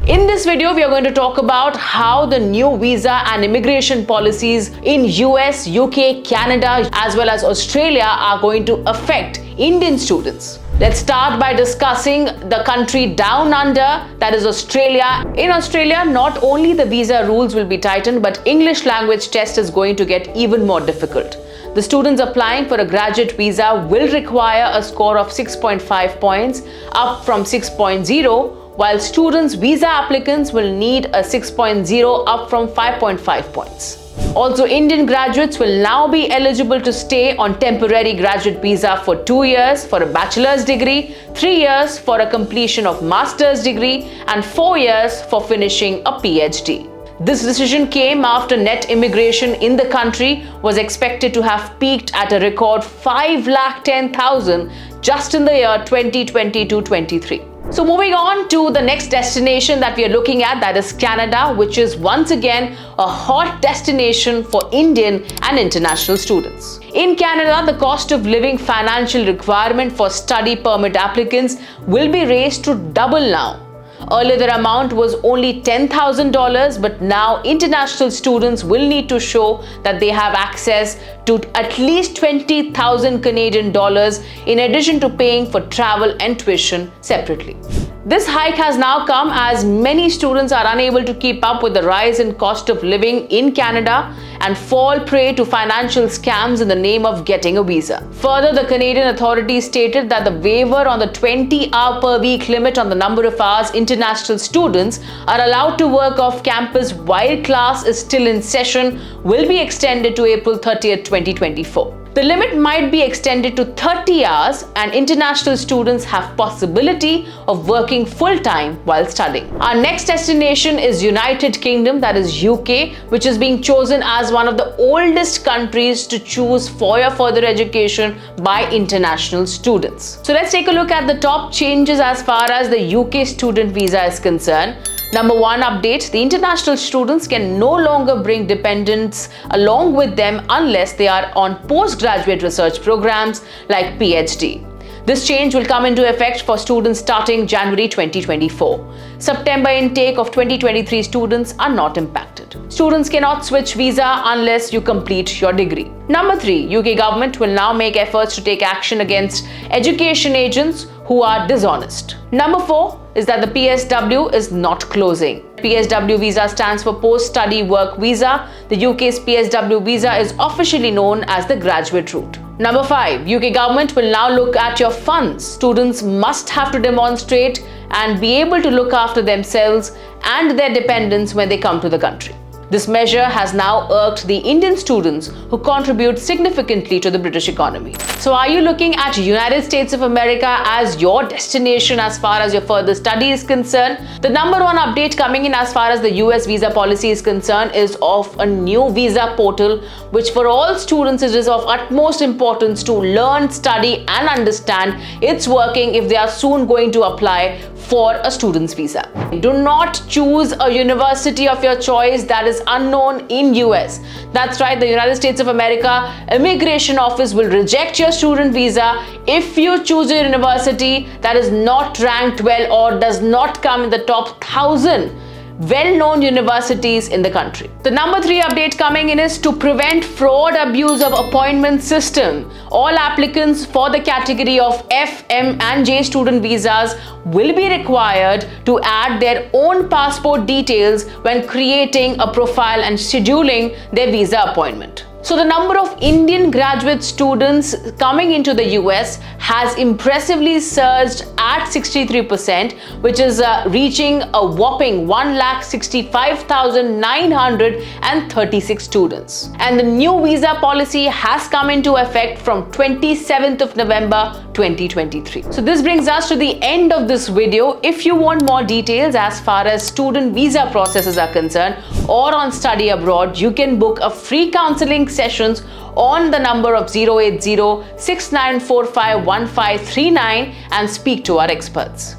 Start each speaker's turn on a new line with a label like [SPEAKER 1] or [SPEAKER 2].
[SPEAKER 1] In this video, we are going to talk about how the new visa and immigration policies in US, UK, Canada, as well as Australia are going to affect Indian students. Let's start by discussing the country down under, that is Australia. In Australia, not only the visa rules will be tightened, but English language test is going to get even more difficult. The students applying for a graduate visa will require a score of 6.5 points, up from 6.0, while students' visa applicants will need a 6.0, up from 5.5 points. Also, Indian graduates will now be eligible to stay on temporary graduate visa for 2 years for a bachelor's degree, 3 years for a completion of master's degree, and 4 years for finishing a PhD. This decision came after net immigration in the country was expected to have peaked at a record 510,000 just in the year 2022-23. So moving on to the next destination that we are looking at, that is Canada, which is once again a hot destination for Indian and international students. In Canada, the cost of living financial requirement for study permit applicants will be raised to double now. Earlier, the amount was only $10,000, but now international students will need to show that they have access to at least 20,000 Canadian dollars in addition to paying for travel and tuition separately. This hike has now come as many students are unable to keep up with the rise in cost of living in Canada and fall prey to financial scams in the name of getting a visa. Further, the Canadian authorities stated that the waiver on the 20-hour per week limit on the number of hours international students are allowed to work off campus while class is still in session will be extended to April 30th, 2024. The limit might be extended to 30 hours and international students have possibility of working full-time while studying. Our next destination is United Kingdom, that is UK, which is being chosen as one of the oldest countries to choose for your further education by international students. So let's take a look at the top changes as far as the UK student visa is concerned. Number one update, the international students can no longer bring dependents along with them unless they are on postgraduate research programs like PhD. This change will come into effect for students starting January 2024. September intake of 2023 students are not impacted. Students cannot switch visa unless you complete your degree. Number three, UK government will now make efforts to take action against education agents who are dishonest. Number four is that the PSW is not closing. PSW visa stands for Post-Study Work Visa. The UK's PSW visa is officially known as the graduate route. Number five, UK government will now look at your funds. Students must have to demonstrate and be able to look after themselves and their dependents when they come to the country. This measure has now irked the Indian students who contribute significantly to the British economy. So are you looking at United States of America as your destination as far as your further study is concerned? The number one update coming in as far as the US visa policy is concerned is of a new visa portal, which for all students is of utmost importance to learn, study and understand its working if they are soon going to apply for a student's visa. Do not choose a university of your choice that is unknown in US. That's right, the United States of America Immigration Office will reject your student visa if you choose a university that is not ranked well or does not come in the top 1,000 well-known universities in the country. The number three update coming in is to prevent fraud abuse of appointment system. All applicants for the category of F, M and J student visas will be required to add their own passport details when creating a profile and scheduling their visa appointment. So the number of Indian graduate students coming into the US has impressively surged at 63%, which is reaching a whopping 1,65,936 students. And the new visa policy has come into effect from 27th of November 2023. So this brings us to the end of this video. If you want more details as far as student visa processes are concerned or on study abroad, you can book a free counseling sessions on the number of 080-6945-1539 and speak to our experts.